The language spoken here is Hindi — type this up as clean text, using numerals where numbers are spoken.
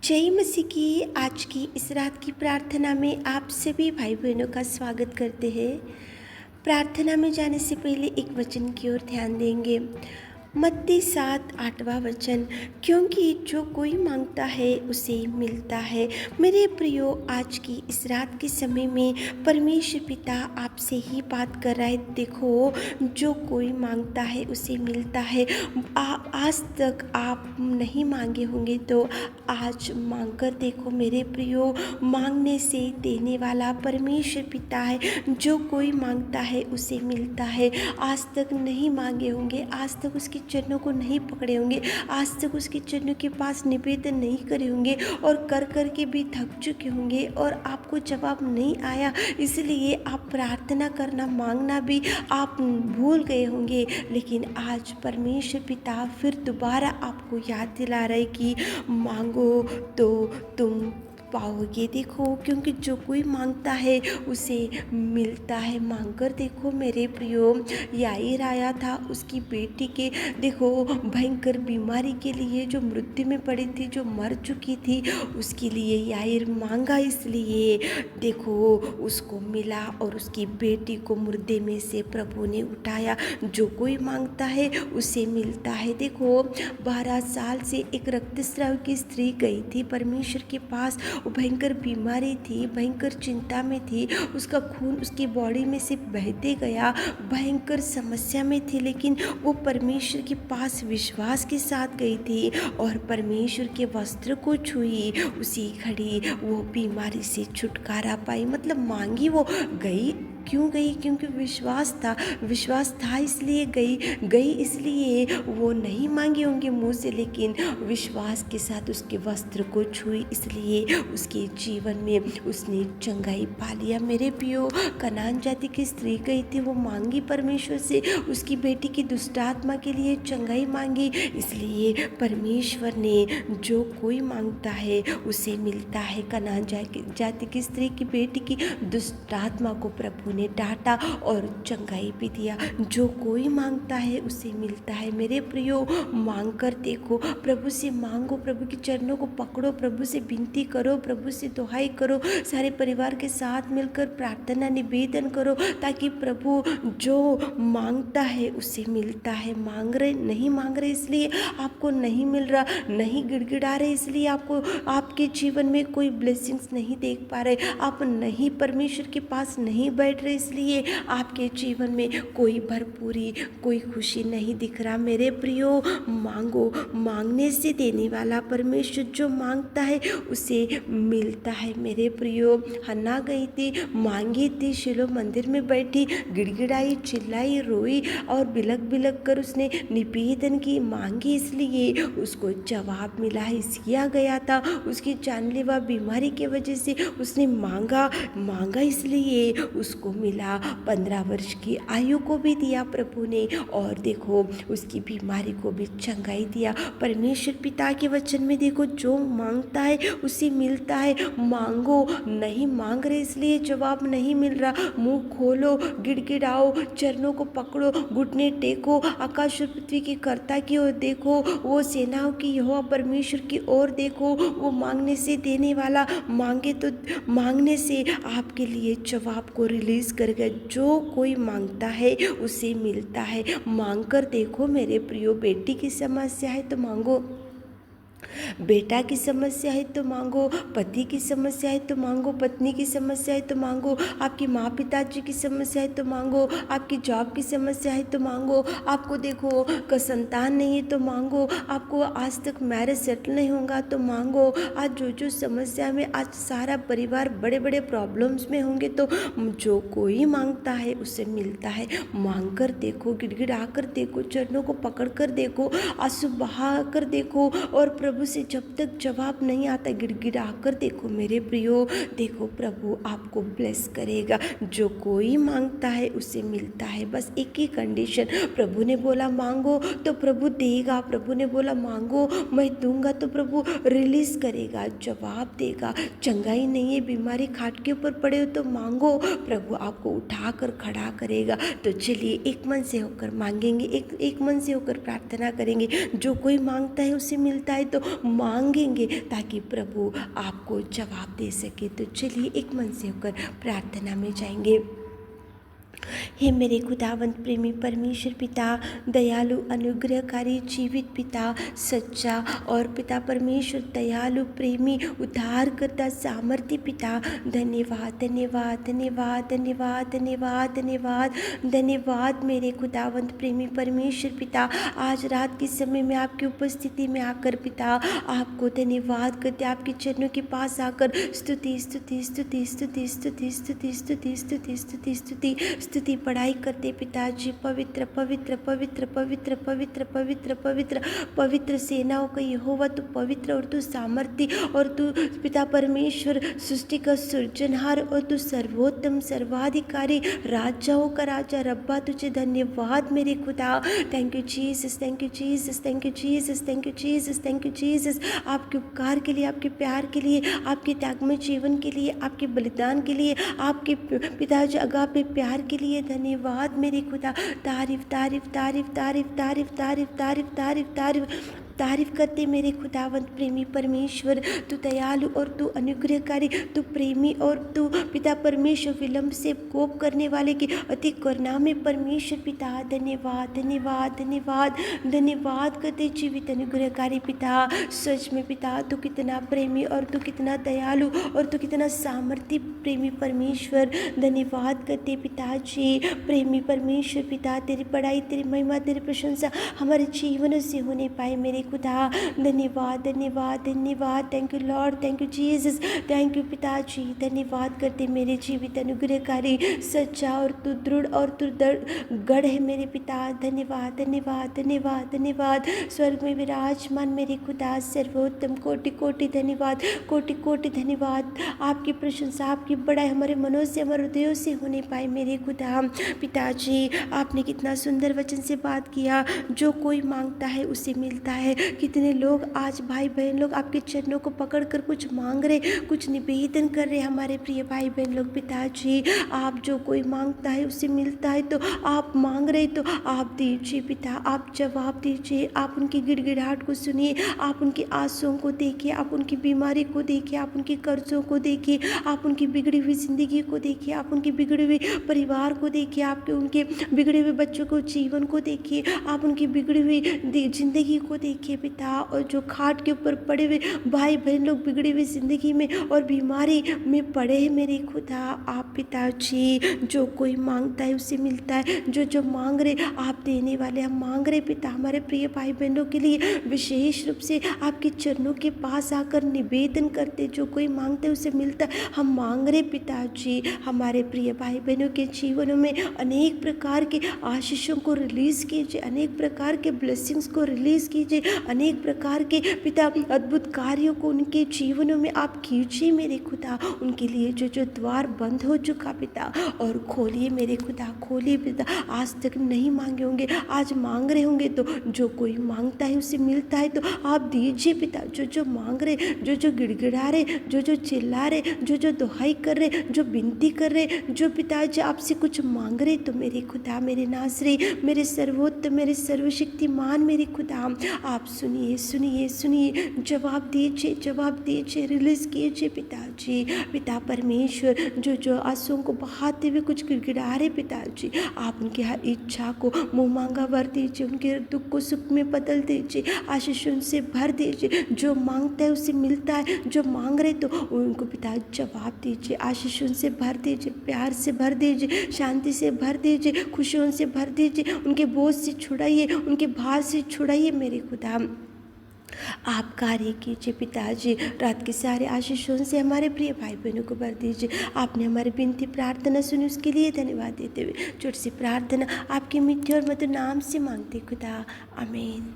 जय मसीह की आज की इस रात की प्रार्थना में आप सभी भाई बहनों का स्वागत करते हैं। प्रार्थना में जाने से पहले एक वचन की ओर ध्यान देंगे। मत्ती 7:8वां वचन, क्योंकि जो कोई मांगता है उसे मिलता है। मेरे प्रियो, आज की इस रात के समय में परमेश्वर पिता आपसे ही बात कर रहा है। देखो, जो कोई मांगता है उसे मिलता है। आज तक आप नहीं मांगे होंगे तो आज मांग कर देखो मेरे प्रियो। मांगने से देने वाला परमेश्वर पिता है। जो कोई मांगता है उसे मिलता है। आज तक नहीं मांगे होंगे, आज तक उसके चरणों को नहीं पकड़े होंगे, आज तक उसके चरणों के पास निवेदन नहीं करे होंगे और कर कर के भी थक चुके होंगे और आपको जवाब नहीं आया, इसलिए आप प्रार्थना करना, मांगना भी आप भूल गए होंगे। लेकिन आज परमेश्वर पिता फिर दोबारा आपको याद दिला रहा है कि मांगो तो तुम पाओगे। देखो, क्योंकि जो कोई मांगता है उसे मिलता है। मांग कर देखो मेरे प्रियो। याईर आया था उसकी बेटी के देखो भयंकर बीमारी के लिए, जो मृत्यु में पड़ी थी, जो मर चुकी थी, उसके लिए याईर मांगा, इसलिए देखो उसको मिला और उसकी बेटी को मुर्दे में से प्रभु ने उठाया। जो कोई मांगता है उसे मिलता है। देखो, 12 साल से एक रक्तस्राव की स्त्री गई थी परमेश्वर के पास। वो भयंकर बीमारी थी, भयंकर चिंता में थी, उसका खून उसकी बॉडी में से बहते गया, भयंकर समस्या में थी, लेकिन वो परमेश्वर के पास विश्वास के साथ गई थी और परमेश्वर के वस्त्र को छुई। उसी घड़ी वो बीमारी से छुटकारा पाई। मतलब मांगी वो गई, क्यों गई? क्योंकि विश्वास था इसलिए गई इसलिए वो नहीं मांगे होंगे मुंह से, लेकिन विश्वास के साथ उसके वस्त्र को छुई, इसलिए उसके जीवन में उसने चंगाई पा लिया। मेरे प्रियो, कनान जाति की स्त्री गई थी, वो मांगी परमेश्वर से, उसकी बेटी की दुष्टात्मा के लिए चंगाई मांगी, इसलिए परमेश्वर ने जो कोई मांगता है उसे मिलता है। कनान जाति की स्त्री की बेटी की दुष्टात्मा को प्रभु ने डांटा और चंगाई भी दिया। जो कोई मांगता है उसे मिलता है। मेरे प्रियो, मांग कर देखो, प्रभु से मांगो, प्रभु के चरणों को पकड़ो, प्रभु से विनती करो, प्रभु से दुहाई करो, सारे परिवार के साथ मिलकर प्रार्थना निवेदन करो, ताकि प्रभु जो मांगता है उसे मिलता है। नहीं मांग रहे इसलिए आपको नहीं मिल रहा, नहीं गिड़गिड़ा रहे इसलिए आपको आपके जीवन में कोई ब्लेसिंग्स नहीं देख पा रहे, आप नहीं परमेश्वर के पास नहीं बैठ रहे, इसलिए आपके जीवन में कोई भरपूरी, कोई खुशी नहीं दिख रहा। मेरे प्रियो, मांगो, मांगने से देने वाला परमेश्वर जो मांगता है उसे मिलता है। मेरे प्रियो, हन्ना गई थी, मांगी थी, शिलो मंदिर में बैठी, गिड़गिड़ाई, चिल्लाई, रोई और बिलक बिलक कर उसने निवेदन की, मांगी, इसलिए उसको जवाब मिला। हिजकिय्याह गया था, उसकी जानलेवा बीमारी की वजह से उसने मांगा इसलिए उसको मिला। 15 वर्ष की आयु को भी दिया प्रभु ने और देखो उसकी बीमारी को भी चंगाई दिया। परमेश्वर पिता के वचन में देखो, जो मांगता है उसे मिलता है। मांगो, नहीं मांग रहे इसलिए जवाब नहीं मिल रहा, मुंह खोलो, गिड़गिड़ाओ, चरणों को पकड़ो, घुटने टेको, आकाश और पृथ्वी की कर्ता की ओर देखो, वो सेनाओं की यहोवा परमेश्वर की ओर देखो। वो मांगने से देने वाला, मांगे तो मांगने से आपके लिए जवाब को रिलीज करेगा। जो कोई मांगता है उसे मिलता है। मांग कर देखो मेरे प्रियो। बेटी की समस्या है तो मांगो, बेटा की समस्या है तो मांगो, पति की समस्या है तो मांगो, पत्नी की समस्या है तो मांगो, आपके माँ पिताजी की समस्या है तो मांगो, आपकी जॉब की समस्या है तो मांगो, आपको देखो संतान नहीं है तो मांगो, आपको आज तक मैरिज सेटल नहीं होगा तो मांगो। आज जो समस्या में आज सारा परिवार बड़े बड़े प्रॉब्लम्स में होंगे, तो जो कोई मांगता है उसे मिलता है। मांग कर देखो, गिड़गिड़ा कर देखो, चरणों को पकड़ कर देखो, आंसू बहा कर देखो और प्रभु से जब तक जवाब नहीं आता गिड़गिड़ा कर देखो मेरे प्रियो। देखो, प्रभु आपको ब्लेस करेगा। जो कोई मांगता है उसे मिलता है। बस एक ही कंडीशन, प्रभु ने बोला मांगो तो प्रभु देगा, प्रभु ने बोला मांगो मैं दूंगा तो प्रभु रिलीज करेगा, जवाब देगा। चंगाई नहीं है, बीमारी खाट के ऊपर पड़े हो तो मांगो, प्रभु आपको उठा कर खड़ा करेगा। तो चलिए एक मन से होकर मांगेंगे, एक मन से होकर प्रार्थना करेंगे। जो कोई मांगता है उसे मिलता है, तो तो मांगेंगे ताकि प्रभु आपको जवाब दे सके। तो चलिए एक मन से होकर प्रार्थना में जाएंगे। हे मेरे खुदावंत प्रेमी परमेश्वर पिता, दयालु अनुग्रहकारी जीवित पिता, सच्चा और पिता परमेश्वर दयालु प्रेमी उद्धारकर्ता सामर्थ्य पिता, धन्यवाद धन्यवाद धन्यवाद धन्यवाद धन्यवाद धन्यवाद धन्यवाद मेरे खुदावंत प्रेमी परमेश्वर पिता। आज रात के समय में आपकी उपस्थिति में आकर पिता आपको धन्यवाद करते, आपके चरणों के पास आकर स्तुति स्तुति स्तुति स्तुति स्तुति स्तुति स्तुति स्तुति स्तुति स्तुति स्तुति पढ़ाई करते पिताजी। पवित्र पवित्र पवित्र पवित्र पवित्र पवित्र पवित्र पवित्र सेनाओं का यहोवा तू पवित्र और तू सामर्थ्य और तू पिता परमेश्वर सृष्टि का सृजनहार और तू सर्वोत्तम सर्वाधिकारी राजाओं का राजा रब्बा, तुझे धन्यवाद मेरे खुदा। Thank you Jesus, thank you Jesus, thank you Jesus, thank you Jesus, thank you Jesus. आपके उपकार के लिए, आपके प्यार के लिए, आपके त्यागमय जीवन के लिए, आपके बलिदान के लिए, आपके पिताजी अगापे प्यार के लिए धन्यवाद मेरे खुदा। तारीफ तारीफ तारीफ तारीफ तारीफ तारीफ तारीफ तारीफ तारीफ तारीफ करते मेरे खुदावंत प्रेमी परमेश्वर। तू दयालु और तू अनुग्रहकारी, तू प्रेमी और तू पिता परमेश्वर विलंब से कोप करने वाले की अति करुणा में परमेश्वर पिता। धन्यवाद धन्यवाद धन्यवाद धन्यवाद करते जीवित अनुग्रहकारी पिता। सच में पिता तू कितना प्रेमी और तू कितना दयालु और तू कितना सामर्थ्य प्रेमी परमेश्वर। धन्यवाद करते पिताजी प्रेमी परमेश्वर पिता। तेरी बड़ाई, तेरी महिमा, तेरी प्रशंसा हमारे जीवन से होने पाए मेरे खुदा। धन्यवाद धन्यवाद धन्यवाद। Thank you Lord, thank you Jesus, thank you पिताजी। धन्यवाद करते मेरे जीवित अनुग्रहकारी, सच्चा और तू दृढ़ और तू गढ़ है मेरे पिता। धन्यवाद धन्यवाद धन्यवाद धन्यवाद। स्वर्ग में विराजमान मेरे खुदा, सर्वोत्तम कोटि कोटि धन्यवाद, कोटि कोटि धन्यवाद। आपकी प्रशंसा, आपकी बड़ाई हमारे मनों से, हमारे हृदयों से होने पाए मेरे खुदा। पिताजी आपने कितना सुंदर वचन से बात किया, जो कोई मांगता है उसे मिलता है। कितने लोग आज भाई बहन लोग आपके चरणों को पकड़कर कुछ मांग रहे, कुछ निवेदन कर रहे हमारे प्रिय भाई बहन लोग। पिताजी आप जो कोई मांगता है उसे मिलता है, तो आप मांग रहे तो आप दीजिए पिता, आप जवाब दीजिए। आप उनकी गिड़गिड़ाहट को सुनिए, आप उनकी आंसुओं को देखिए, आप उनकी बीमारी को देखिए, आप उनके कर्जों को देखिए, आप उनकी बिगड़ी हुई जिंदगी को देखिए, आप उनकी बिगड़ी हुई परिवार को देखिए, आपके उनके बिगड़े हुए बच्चों को जीवन को देखिए, आप उनकी बिगड़ी हुई जिंदगी को देखिए पिता। और जो खाट के ऊपर पड़े हुए भाई बहन लोग बिगड़ी हुई जिंदगी में और बीमारी में पड़े हैं मेरे खुदा। आप पिताजी जो कोई मांगता है उसे मिलता है, जो जो मांग रहे आप देने वाले। हम मांग रहे पिता हमारे प्रिय भाई बहनों के लिए विशेष रूप से आपके चरणों के पास आकर निवेदन करते, जो कोई मांगते है उसे मिलता है। हम मांग रहे पिताजी हमारे प्रिय भाई बहनों के जीवनों में अनेक प्रकार के आशीषों को रिलीज कीजिए, अनेक प्रकार के ब्लेसिंग्स को रिलीज कीजिए, अनेक प्रकार के पिता अद्भुत कार्यों को उनके जीवनों में आप कीजिए मेरे खुदा। उनके लिए जो जो द्वार बंद हो चुका पिता और खोलिए मेरे खुदा, खोलिए पिता। आज तक नहीं मांगे होंगे, आज मांग रहे होंगे, तो जो कोई मांगता है उसे मिलता है, तो आप दीजिए पिता। जो जो मांग रहे, जो जो गिड़गिड़ा रहे, जो जो चिल्ला रहे, जो जो दुहाई कर रहे, जो विनती कर रहे, जो पिताजी आपसे कुछ मांग रहे, तो मेरे खुदा, मेरे नासरी, मेरे सर्वोत्तम, मेरे सर्वशक्तिमान मेरे खुदा, आप सुनिए सुनिए सुनिए, जवाब दीजिए, जवाब दीजिए, रिलीज कीजिए पिताजी। पिता परमेश्वर जो जो आंसुओं को बहाते हुए कुछ गिड़गिड़ा रहे पिताजी, आप उनकी हर इच्छा को मुँह मांगा भर दीजिए, उनके दुख को सुख में बदल दीजिए, आशीषों से भर दीजिए। जो मांगता है उसे मिलता है, जो मांग रहे तो उनको पिता जवाब दीजिए, आशीषों से भर दीजिए, प्यार से भर दीजिए, शांति से भर दीजिए, खुशियों से भर दीजिए। उनके बोझ से छुड़ाइए, उनके भार से छुड़ाइए मेरे खुदा। आप कार्य कीजिए पिताजी, रात के सारे आशीषों से हमारे प्रिय भाई बहनों को भर दीजिए। आपने हमारी विनती प्रार्थना सुनी, उसके लिए धन्यवाद देते हुए छोटी सी प्रार्थना आपके मीठे और मधुर नाम से मांगते खुदा, आमीन।